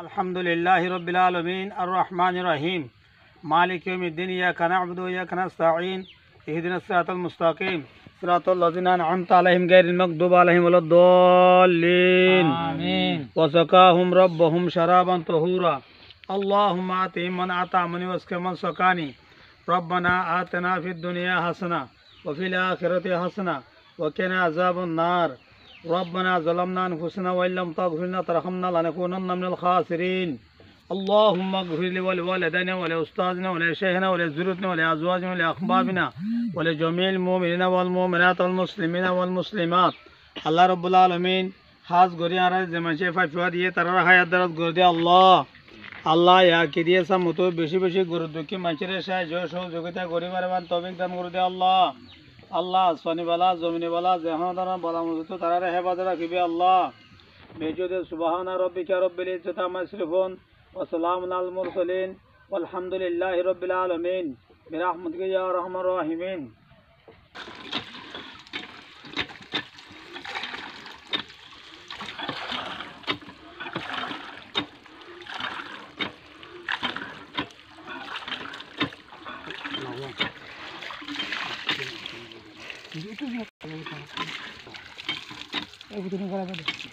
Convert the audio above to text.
আলহামদুলিল্লাহি রাব্বিল আলামিন আর রহমানির রহিম মালিক ইয়াউমিদ্দিন ইয়াকা না'বুদু ওয়া ইয়াকা নাস্তাঈন ইহদিনাস সিরাতাল মুস্তাকিম সিরাতাল লাযিনা আন'আমতা আলাইহিম গায়রিল মাগদুবি আলাইহিম ওয়ালাদ-দাল্লিন আমিন ওয়া সাকাহুম রাব্বুহুম শারাবান তাহুরা আল্লাহুম্মা আতিহিম মান আতা'মানি ওয়াসকিহিম মান সাকানি রব্বানা আতিনা ফিদ দুনিয়া হাসানাহ ওয়া ফিল আখিরাতি হাসানাহ ওয়া কিনা আযাবান নার ربنا ظلمنا أنفسنا وإن لم تغفر لنا وترحمنا لنكونن من الخاسرين اللهم اغفر لي ولوالدينا ولأستاذنا ولشيخنا ولذريتنا ولأزواجنا ولأحبابنا ولجميع المؤمنين والمؤمنات والمسلمين والمسلمات الله رب العالمين খাস গরি আর জমাশে ফাফিয়া দিয়ে তারা হায়াত দারাত গর দিয়ে আল্লাহ ইয়া কি দিয়ে সামতো বেশি বেশি গরু দুঃখী মানুষের সাহায্য সহযোগিতা গরিবের বান তৌফিক দান করে দে আল্লাহ আসমানি বালা জমিনি বালা যেখানে তারা বলা মজুত তারা হেফাজত রাখিবে আল্লাহ বেজুদে সুবহানা রাব্বিকা রাব্বিল ইজ্জাতি আম্মা ইয়াসিফুন ওয়া সালামুন আলাল মুরসালিন ওয়ালহামদুলিল্লাহি রাব্বিল আলামিন বিরহমাতিকা ইয়া আরহামার রাহিমিন। itu